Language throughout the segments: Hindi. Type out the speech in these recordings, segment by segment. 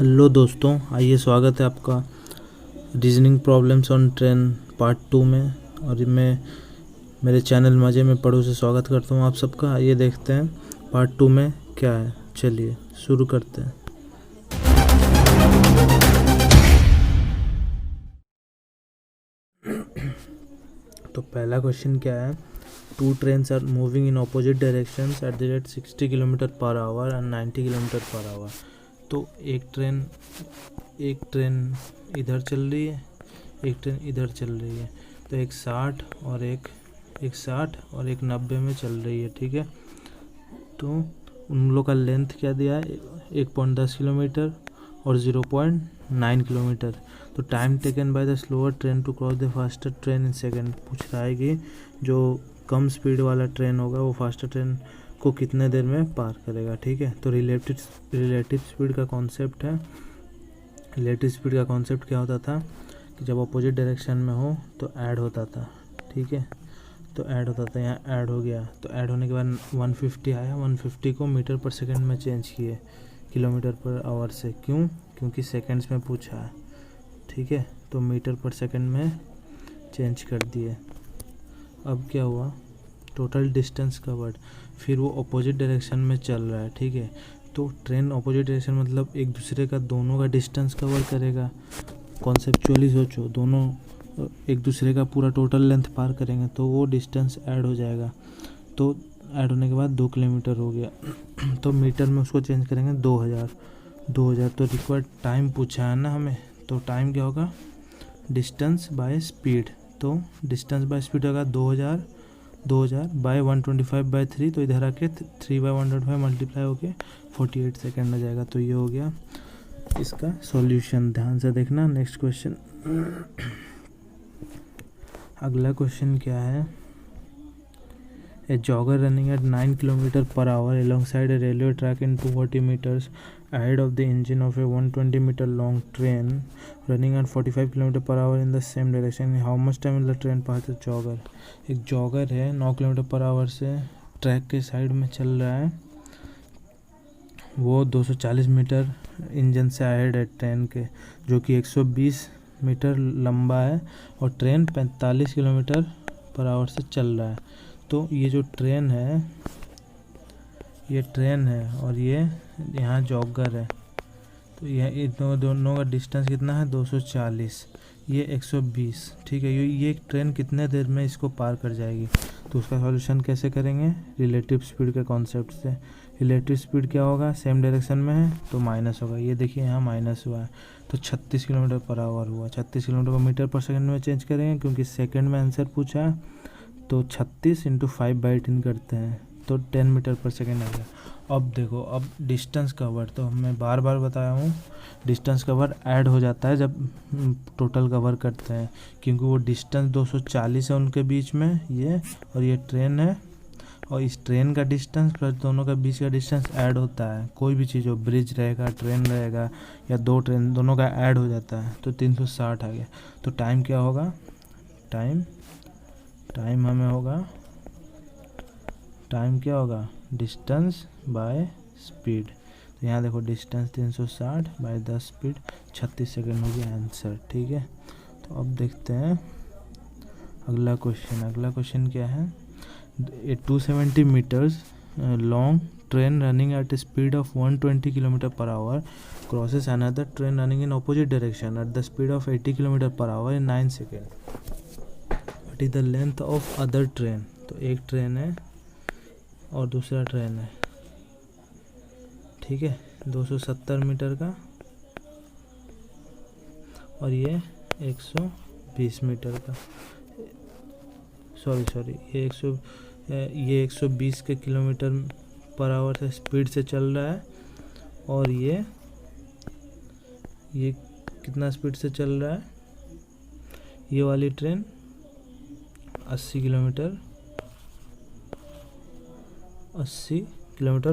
हेलो दोस्तों, आइए स्वागत है आपका reasoning problems on train part 2 में। और मैं मेरे चैनल मज़े में पढ़ो से स्वागत करता हूँ आप सबका। आइए देखते हैं पार्ट 2 में क्या है। चलिए शुरू करते हैं। तो पहला क्वेश्चन क्या है, 2 trains are moving in opposite directions at the rate 60 kilometre per hour and 90 kilometre per hour. तो एक ट्रेन इधर चल रही है, एक ट्रेन इधर चल रही है। तो एक 60 और एक 90 में चल रही है, ठीक है। तो उन लोग का लेंथ क्या दिया है, 1.10 किलोमीटर और 0.9 किलोमीटर। तो time taken by the slower train to cross the faster train in second. पूछ रहा है कि जो कम स्पीड वाला ट्रेन होगा वो फास्टर ट्रेन को कितने देर में पार करेगा, ठीक है। तो रिलेटिव स्पीड का कॉन्सेप्ट है। रिलेटिव स्पीड का कॉन्सेप्ट क्या होता था कि जब अपोजिट डायरेक्शन में हो तो ऐड होता था, ठीक है। तो ऐड होता था, यहाँ ऐड हो गया। तो ऐड होने के बाद 150 आया, 150 को मीटर पर सेकंड में चेंज किए किलोमीटर पर आवर से। क्यों? क्योंकि सेकंड्स में पूछा है, ठीक है। तो मीटर पर सेकंड में चेंज कर दिए। अब क्या हुआ, टोटल डिस्टेंस कवर्ड। फिर वो अपोजिट डायरेक्शन में चल रहा है, ठीक है। तो ट्रेन अपोजिट डायरेक्शन मतलब एक दूसरे का दोनों का डिस्टेंस कवर करेगा। कॉन्सेप्चुअली सोचो, दोनों एक दूसरे का पूरा टोटल लेंथ पार करेंगे तो वो डिस्टेंस ऐड हो जाएगा। तो ऐड होने के बाद 2 किलोमीटर हो गया। तो मीटर में उसको चेंज करेंगे 2000। तो रिक्वायर्ड टाइम पूछा है ना हमें, तो टाइम क्या होगा, डिस्टेंस बाय स्पीड। तो डिस्टेंस बाय स्पीड होगा 2000 बाय 125/3। तो इधर आके 3/125 मल्टीप्लाई होके 48 सेकेंड आ जाएगा। तो ये हो गया इसका सॉल्यूशन। ध्यान से देखना। Next question. अगला क्वेश्चन क्या है, a jogger running at 9 kilometre per hour alongside a railway track in 240 meters ahead of the engine of a 120 meter long train running at 45 kilometer per hour in the same direction. How much time will the train pass the jogger? एक जॉगर है 9 किलोमीटर पर आवर से ट्रैक के साइड में चल रहा है। वो 240 मीटर इंजन से अहेड है ट्रेन के, जो कि 120 मीटर लंबा है। और ट्रेन 45 किलोमीटर पर आवर से चल रहा है। तो ये जो ट्रेन है, ये ट्रेन है और ये यहाँ जॉगर है। तो ये दोनों का डिस्टेंस कितना है, 240, ये 120, ठीक है। ये ट्रेन कितने देर में इसको पार कर जाएगी। तो उसका सॉल्यूशन कैसे करेंगे, रिलेटिव स्पीड के कॉन्सेप्ट से। रिलेटिव स्पीड क्या होगा, सेम डायरेक्शन में है तो माइनस होगा। ये देखिए यहाँ माइनस हुआ है, तो 36 किलोमीटर पर आवर हुआ। 36 किलोमीटर को मीटर पर सेकंड में चेंज करेंगे क्योंकि सेकंड में आंसर पूछा है। तो 36 × 5/10 करते हैं तो 10 मीटर पर सेकेंड आ गया। अब देखो, अब डिस्टेंस कवर, तो मैं बार बार बताया हूँ, डिस्टेंस कवर ऐड हो जाता है जब टोटल कवर करते हैं, क्योंकि वो डिस्टेंस 240 है उनके बीच में, ये और ये ट्रेन है। और इस ट्रेन का डिस्टेंस प्लस दोनों का बीच का डिस्टेंस ऐड होता है। कोई भी चीज़ हो, ब्रिज रहेगा, ट्रेन रहेगा या 2 ट्रेन, दोनों का ऐड हो जाता है। तो 360 आ गया। तो टाइम क्या होगा, टाइम हमें होगा, टाइम क्या होगा, डिस्टेंस बाय स्पीड। तो यहाँ देखो डिस्टेंस 360 बाय 10 स्पीड 36 सेकेंड हो गया आंसर, ठीक है। तो अब देखते हैं अगला क्वेश्चन। अगला क्वेश्चन क्या है, a 270 metres long train running at speed of 120 kilometre per hour crosses another train running in opposite direction at the speed of 80 kilometre per hour in 9 second. What is the length of other train. तो एक ट्रेन है और दूसरा ट्रेन है, ठीक है, 270 मीटर का और ये 120 मीटर का। सॉरी ये 120 के किलोमीटर पर आवर से स्पीड से चल रहा है। और ये कितना स्पीड से चल रहा है, ये वाली ट्रेन 80 किलोमीटर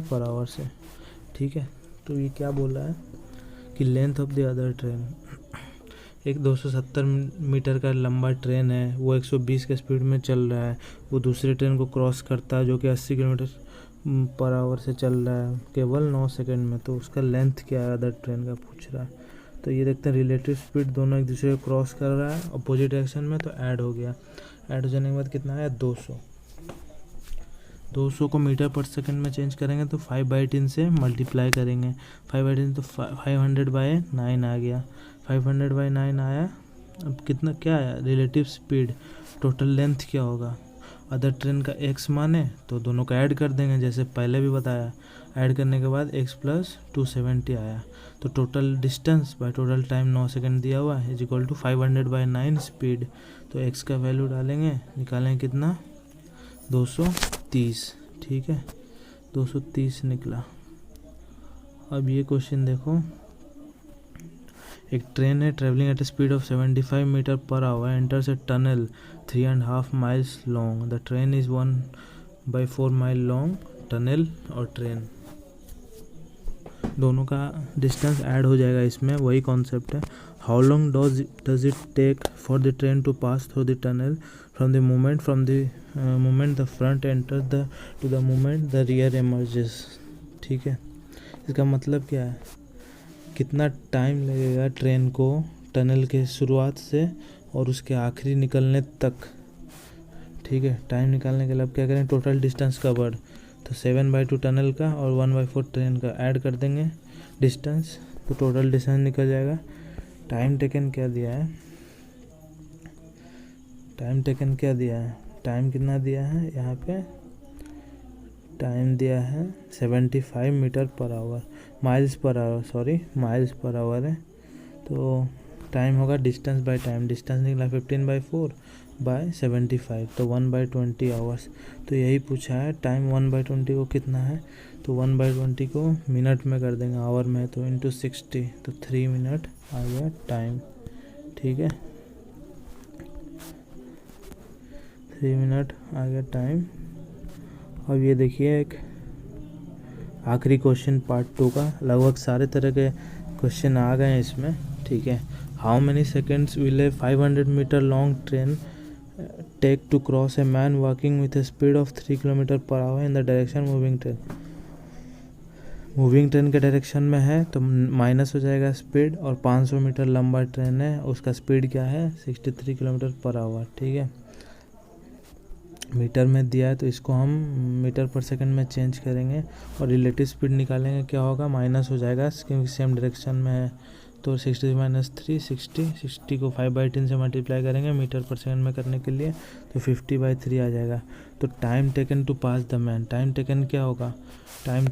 पर आवर से, ठीक है। तो ये क्या बोला है कि length of the other train, एक 270 मीटर का लंबा ट्रेन है, वो 120 के स्पीड में चल रहा है। वो दूसरे ट्रेन को क्रॉस करता है जो कि 80 किलोमीटर पर आवर से चल रहा है केवल 9 सेकंड में, तो उसका लेंथ क्या है अदर ट्रेन का पूछ रहा है। तो ये देखते हैं रिलेटिव स्पीड दोनों एक दूसरे को क्रॉस कर रहा है अपोजिट डायरेक्शन में, तो ऐड हो गया। ऐड हो जाने के बाद कितना आया 200 को मीटर पर सेकंड में चेंज करेंगे तो 5/10 से मल्टीप्लाई करेंगे। 5/10 तो 500/9 आ गया। 500/9 आया। अब कितना क्या आया रिलेटिव स्पीड, टोटल लेंथ क्या होगा अदर ट्रेन का x माने तो दोनों का ऐड कर देंगे जैसे पहले भी बताया। ऐड करने के बाद x + 270 आया। तो total distance by total time 9 second दिया हुआ है = 500/9 स्पीड। तो x का वैल्यू डालेंगे, निकालेंगे कितना 230। ठीक है 230 निकला। अब ये क्वेश्चन देखो, एक ट्रेन है travelling at speed of 75 metre per hour enters a tunnel 3.5 miles long. The train is 1/4 mile long. Tunnel और ट्रेन दोनों का डिस्टेंस ऐड हो जाएगा इसमें, वही कॉन्सेप्ट है। How long does it take for the train to pass through the tunnel from the moment the front enter to the moment the rear emerges. ठीक है इसका मतलब क्या है, कितना टाइम लगेगा ट्रेन को टनल के शुरुआत से और उसके आखिरी निकलने तक। ठीक है टाइम निकालने के लिए अब क्या करें, टोटल डिस्टेंस कवर्ड तो 7/2 टनल का और 1/4 ट्रेन का ऐड कर देंगे डिस्टेंस, तो टोटल डिस्टेंस निकल जाएगा। टाइम टेकन क्या दिया है, टाइम कितना दिया है यहाँ पे, टाइम दिया है 75 metre per our, miles per hour है। तो टाइम होगा डिस्टेंस बाय टाइम, डिस्टेंस निकला 15/4/75 तो 1/20 आवर्स। तो यही पूछा है टाइम 1/20 को कितना है, तो 1/20 को मिनट में कर देंगे, आवर में तो इंटू 60 तो 3 मिनट आ गया टाइम। ठीक है 3 मिनट आ गया टाइम। अब ये देखिए एक आखिरी क्वेश्चन पार्ट 2 का, लगभग सारे तरह के क्वेश्चन आ गए हैं इसमें। ठीक है how many seconds will a 500 metre long train take to cross a man walking with a speed of 3 kilometre per hour in the direction moving train के डायरेक्शन में है तो माइनस हो जाएगा स्पीड, और 500 मीटर लंबा ट्रेन है उसका स्पीड क्या है 63 किलोमीटर पर आवर। ठीक है मीटर में दिया है तो इसको हम मीटर पर सेकंड में चेंज करेंगे और रिलेटिव स्पीड निकालेंगे, क्या होगा माइनस हो जाएगा क्योंकि सेम डायरेक्शन में है। तो 60 - 3 60 को 5/10 से मल्टीप्लाई करेंगे मीटर पर सेकंड में करने के लिए तो 50/3 आ जाएगा। तो time taken to pass the man, time taken क्या होगा, time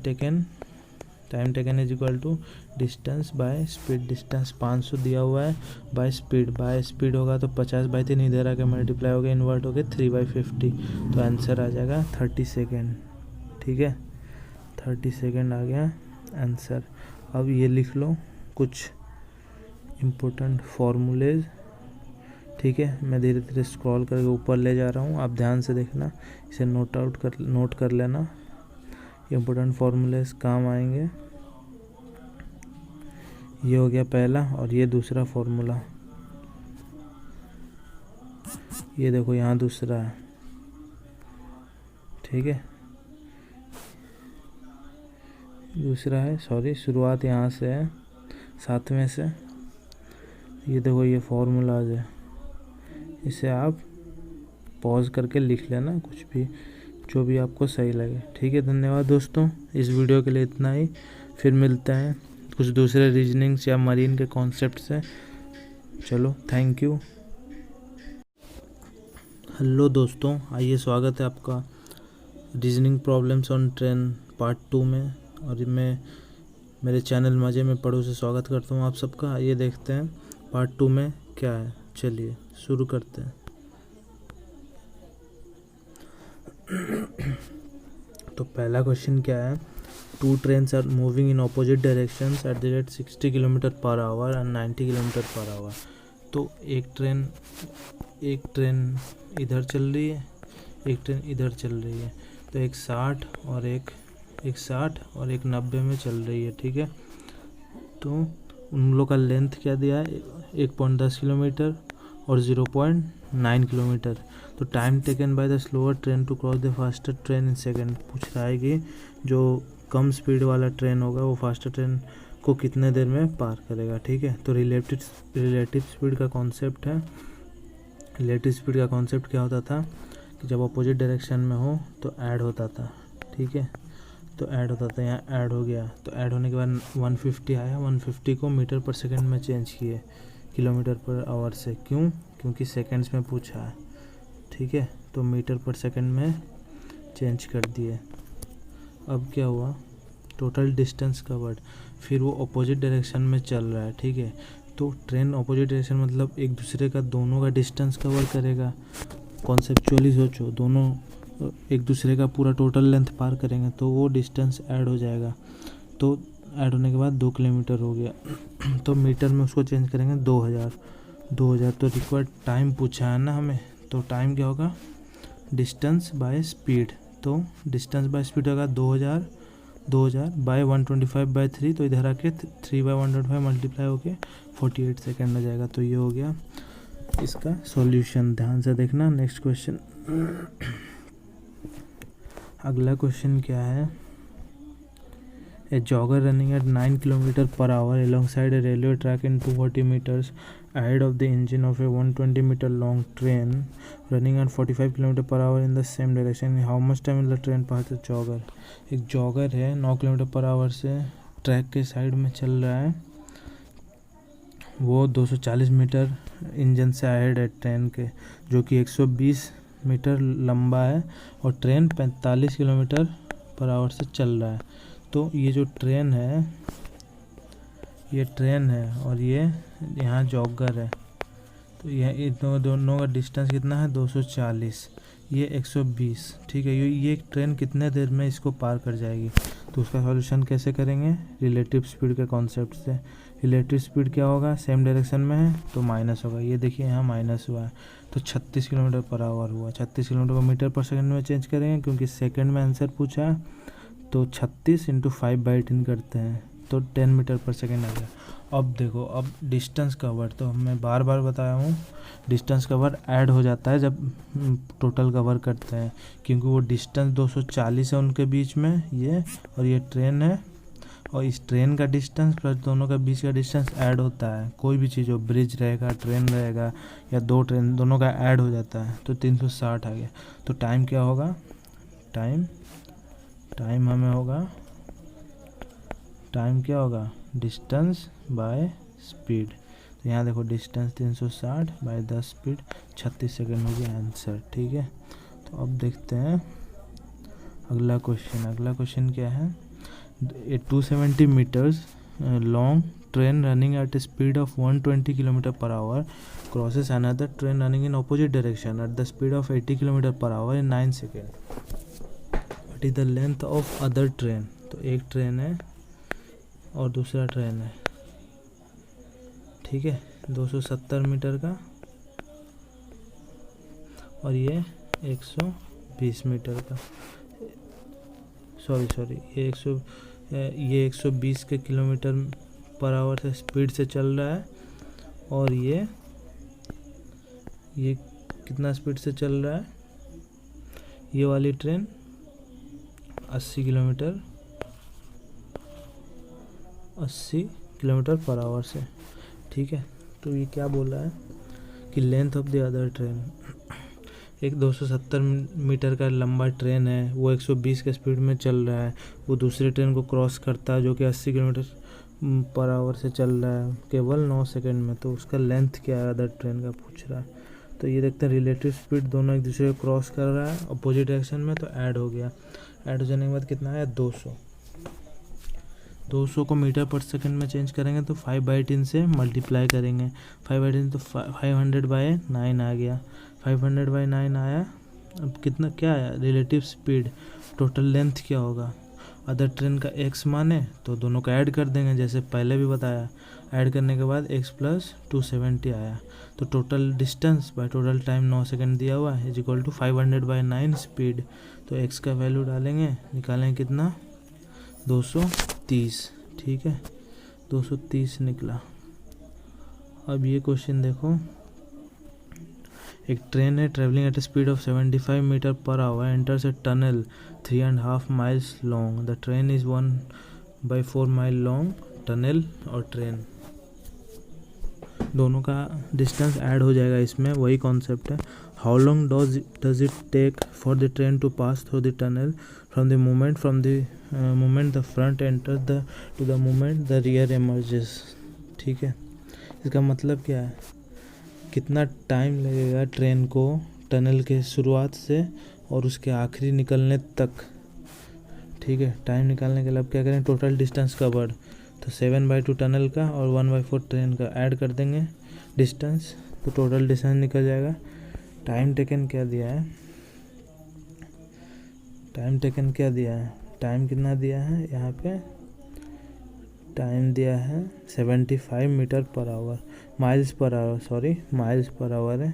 taken is equal to distance by speed. Distance 500 दिया हुआ है बाय स्पीड होगा तो 50/3 इधर आके मल्टीप्लाई हो गया, इन्वर्ट हो गया 3/50 तो आंसर आ जाएगा 30 सेकेंड। ठीक है 30 सेकेंड आ गया आंसर। अब ये लिख लो कुछ इम्पोर्टेंट फॉर्मूलेज। ठीक है मैं धीरे धीरे स्क्रॉल करके ऊपर ले जा रहा हूँ, आप ध्यान से देखना, इसे नोट कर लेना, इम्पोर्टेंट फॉर्मूलेज काम आएंगे। ये हो गया पहला और ये दूसरा फॉर्मूला, ये देखो यहाँ दूसरा है। ठीक है दूसरा है, शुरुआत यहाँ से है 7वें से। ये देखो ये फॉर्मूला है, इसे आप पॉज करके लिख लेना, कुछ भी जो भी आपको सही लगे। ठीक है धन्यवाद दोस्तों, इस वीडियो के लिए इतना ही, फिर मिलते हैं कुछ दूसरे रीजनिंग्स या मरीन के कॉन्सेप्ट से। चलो थैंक यू। हेलो दोस्तों, आइए स्वागत है आपका reasoning problems on train part 2 में, और मैं मेरे चैनल मज़े में पढ़ो से स्वागत करता हूँ आप सबका। आइए देखते हैं पार्ट 2 में क्या है, चलिए शुरू करते हैं। तो पहला क्वेश्चन क्या है, 2 trains are moving in opposite directions at the rate 60 kilometre per hour and 90 kilometre per hour. तो एक ट्रेन इधर चल रही है, एक ट्रेन इधर चल रही है, तो एक 60 और एक 90 में चल रही है। ठीक है तो उन लोग का लेंथ क्या दिया है 1.10 किलोमीटर और 0.9 9 किलोमीटर। तो time taken by the slower train to cross the faster train in second. पूछ रहा है कि जो कम स्पीड वाला ट्रेन होगा वो फास्टर ट्रेन को कितने देर में पार करेगा। ठीक है, तो रिलेटिव स्पीड का कॉन्सेप्ट है। रिलेटिव स्पीड का कॉन्सेप्ट क्या होता था कि जब अपोजिट डायरेक्शन में हो तो ऐड होता था। ठीक है, तो ऐड होता था, यहाँ ऐड हो गया, तो ऐड होने के बाद 150 आया, 150 को मीटर पर सेकंड में चेंज किए किलोमीटर पर आवर से। क्यों? क्योंकि सेकंड्स में पूछा है। ठीक है, तो मीटर पर सेकंड में चेंज कर दिए। अब क्या हुआ, टोटल डिस्टेंस कवर्ड। फिर वो अपोजिट डायरेक्शन में चल रहा है। ठीक है, तो ट्रेन अपोजिट डायरेक्शन मतलब एक दूसरे का दोनों का डिस्टेंस कवर करेगा। कॉन्सेप्चुअली सोचो, दोनों एक दूसरे का पूरा टोटल लेंथ पार करेंगे तो वो डिस्टेंस ऐड हो जाएगा। तो ऐड होने के बाद 2 किलोमीटर हो गया तो मीटर में उसको चेंज करेंगे 2000। तो रिक्वायर्ड टाइम पूछा है ना हमें, तो टाइम क्या होगा, डिस्टेंस बाय स्पीड। तो डिस्टेंस बाय स्पीड होगा 2000 बाय 125/3। तो इधर आके 3/125 मल्टीप्लाई होके 48 सेकेंड आ जाएगा। तो ये हो गया इसका सॉल्यूशन। ध्यान से देखना नेक्स्ट क्वेश्चन। अगला क्वेश्चन क्या है, a jogger running at 9 kilometre per hour alongside a railway track in 240 meters ahead of the engine of a 120 meter long train running at 45 km per hour in the same direction. How much time will the train pass the jogger? एक जॉगर है 9 किलोमीटर पर आवर से ट्रैक के साइड में चल रहा है, वो 240 मीटर इंजन से अहेड है ट्रेन के, जो कि 120 मीटर लंबा है और ट्रेन 45 किलोमीटर पर आवर से चल रहा है। तो ये जो ट्रेन है, ये ट्रेन है और ये यहाँ जॉगर है। तो ये दोनों का डिस्टेंस कितना है, 240, ये 120। ठीक है, ये ट्रेन कितने देर में इसको पार कर जाएगी। तो उसका सॉल्यूशन कैसे करेंगे, रिलेटिव स्पीड के कॉन्सेप्ट से। रिलेटिव स्पीड क्या होगा, सेम डायरेक्शन में है तो माइनस होगा। ये देखिए यहाँ माइनस हुआ है, तो 36 किलोमीटर पर आवर हुआ। 36 किलोमीटर को मीटर पर सेकंड में चेंज करेंगे क्योंकि सेकंड में आंसर पूछा है। तो 36 × 5/10 करते हैं तो 10 मीटर पर सेकंड आ गया। अब देखो, अब डिस्टेंस कवर, तो मैं बार बार बताया हूँ डिस्टेंस कवर ऐड हो जाता है जब टोटल कवर करते हैं, क्योंकि वो डिस्टेंस 240 है उनके बीच में, ये और ये ट्रेन है, और इस ट्रेन का डिस्टेंस प्लस दोनों का बीच का डिस्टेंस ऐड होता है। कोई भी चीज़ हो, ब्रिज रहेगा, ट्रेन रहेगा या दो ट्रेन, दोनों का ऐड हो जाता है। तो 360 आ गया। तो टाइम क्या होगा, टाइम हमें होगा, टाइम क्या होगा, डिस्टेंस बाय स्पीड। तो यहाँ देखो डिस्टेंस 360 बाय 10 स्पीड 36 सेकेंड हो गया आंसर। ठीक है, तो अब देखते हैं अगला क्वेश्चन। अगला क्वेश्चन क्या है, a 270 metres long train running at a speed of 120 kilometre per hour crosses another train running in opposite direction at the speed of 80 kilometre per hour in 9 second. What is the length of other train. तो एक ट्रेन है और दूसरा ट्रेन है, ठीक है, 270 मीटर का, और ये 120 मीटर का, सॉरी ये 120 के किलोमीटर पर आवर से स्पीड से चल रहा है, और ये कितना स्पीड से चल रहा है, ये वाली ट्रेन 80 किलोमीटर पर आवर से। ठीक है, तो ये क्या बोल रहा है कि length of the other train, एक 270 मीटर का लंबा ट्रेन है, वो 120 के स्पीड में चल रहा है, वो दूसरी ट्रेन को क्रॉस करता है जो कि 80 किलोमीटर पर आवर से चल रहा है केवल 9 सेकंड में। तो उसका लेंथ क्या है अदर ट्रेन का पूछ रहा है। तो ये देखते हैं रिलेटिव स्पीड दोनों एक दूसरे को क्रॉस कर रहा है अपोजिट डायरेक्शन में, तो ऐड हो गया। ऐड हो जाने के बाद कितना आया, 200 को मीटर पर सेकंड में चेंज करेंगे तो 5/10 से मल्टीप्लाई करेंगे। 5/10 तो 500/9 आ गया। 500/9 आया। अब कितना क्या आया, रिलेटिव स्पीड। टोटल लेंथ क्या होगा, अदर ट्रेन का x माने तो दोनों का ऐड कर देंगे जैसे पहले भी बताया। ऐड करने के बाद x + 270 आया। तो total distance by total time 9 second दिया हुआ है = 500/9 स्पीड। तो x का वैल्यू डालेंगे, निकालेंगे कितना, 230। ठीक है, 230 निकला। अब ये क्वेश्चन देखो, एक ट्रेन है travelling at speed of 75 metre per hour enters a tunnel 3.5 miles long. The train is 1/4 mile long. Tunnel और ट्रेन दोनों का डिस्टेंस ऐड हो जाएगा इसमें, वही कॉन्सेप्ट है। How long does it take for the train to pass through the tunnel from the moment the front enter to the moment the rear emerges. ठीक है, इसका मतलब क्या है, कितना टाइम लगेगा ट्रेन को टनल के शुरुआत से और उसके आखिरी निकलने तक। ठीक है, टाइम निकालने के लिए अब क्या करें, टोटल डिस्टेंस कवर्ड, तो 7/2 टनल का और 1/4 ट्रेन का ऐड कर देंगे डिस्टेंस, तो टोटल डिस्टेंस निकल जाएगा। टाइम टेकन क्या दिया है, टाइम कितना दिया है यहाँ पे, टाइम दिया है 75 metre per our, miles per hour है।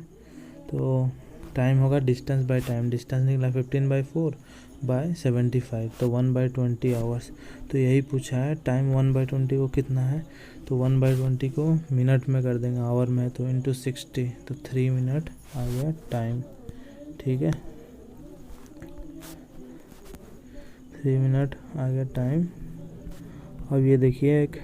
तो टाइम होगा डिस्टेंस बाय टाइम, डिस्टेंस निकला 15/4/75, तो 1/20 आवर्स। तो यही पूछा है टाइम 1/20 को कितना है, तो 1/20 को मिनट में कर देंगे, आवर में तो इंटू 60, तो 3 मिनट आ गया टाइम। ठीक है, 3 मिनट आ गया टाइम। अब ये देखिए एक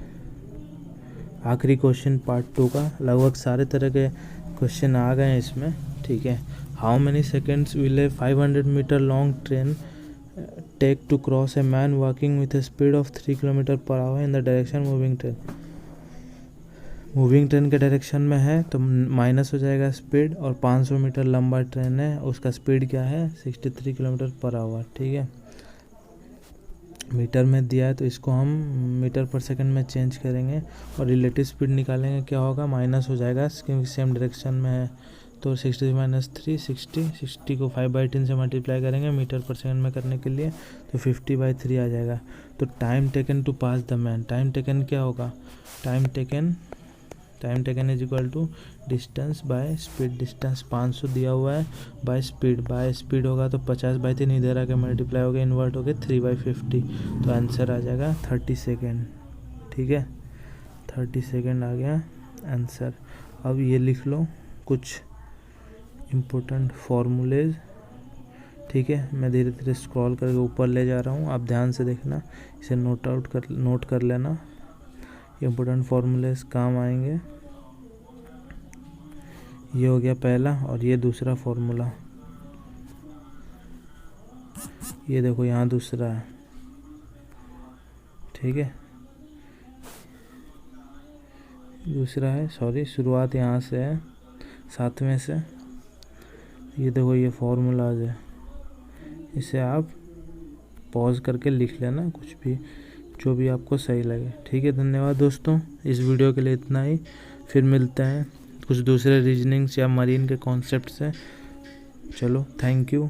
आखिरी क्वेश्चन पार्ट 2 का, लगभग सारे तरह के क्वेश्चन आ गए हैं इसमें। ठीक है, how many seconds will a 500 metre long train take to cross a man walking with a speed of 3 kilometre per hour in the direction moving train. Moving train के डायरेक्शन में है तो माइनस हो जाएगा स्पीड, और 500 मीटर लंबा ट्रेन है, उसका स्पीड क्या है 63 किलोमीटर पर आवर। ठीक है, मीटर में दिया है तो इसको हम मीटर पर सेकंड में चेंज करेंगे और रिलेटिव स्पीड निकालेंगे, क्या होगा माइनस हो जाएगा क्योंकि सेम डायरेक्शन में है। तो 60 - 3 60 को 5/10 से मल्टीप्लाई करेंगे मीटर पर सेकंड में करने के लिए, तो 50/3 आ जाएगा। तो time taken to pass the man, time taken क्या होगा, time taken is equal to distance by speed. Distance 500 दिया हुआ है, बाय स्पीड होगा तो 50/3 इधर आके मल्टीप्लाई हो गया, इन्वर्ट हो गया 3/50, तो आंसर आ जाएगा 30 सेकेंड। ठीक है, 30 सेकेंड आ गया आंसर। अब ये लिख लो कुछ इम्पोर्टेंट फॉर्मूलेज। ठीक है, मैं धीरे धीरे स्क्रॉल करके ऊपर ले जा रहा हूँ, आप ध्यान से देखना, इसे नोट कर लेना, इम्पोर्टेंट फॉर्मूलेज काम आएंगे। ये हो गया पहला, और ये दूसरा फॉर्मूला, ये देखो यहाँ दूसरा है। ठीक है, दूसरा है, सॉरी शुरुआत यहाँ से है 7वें से। ये देखो ये फॉर्मूलाज है, इसे आप पॉज करके लिख लेना, कुछ भी जो भी आपको सही लगे। ठीक है, धन्यवाद दोस्तों, इस वीडियो के लिए इतना ही, फिर मिलते हैं कुछ दूसरे रीजनिंग्स या मरीन के कॉन्सेप्ट से। चलो, थैंक यू।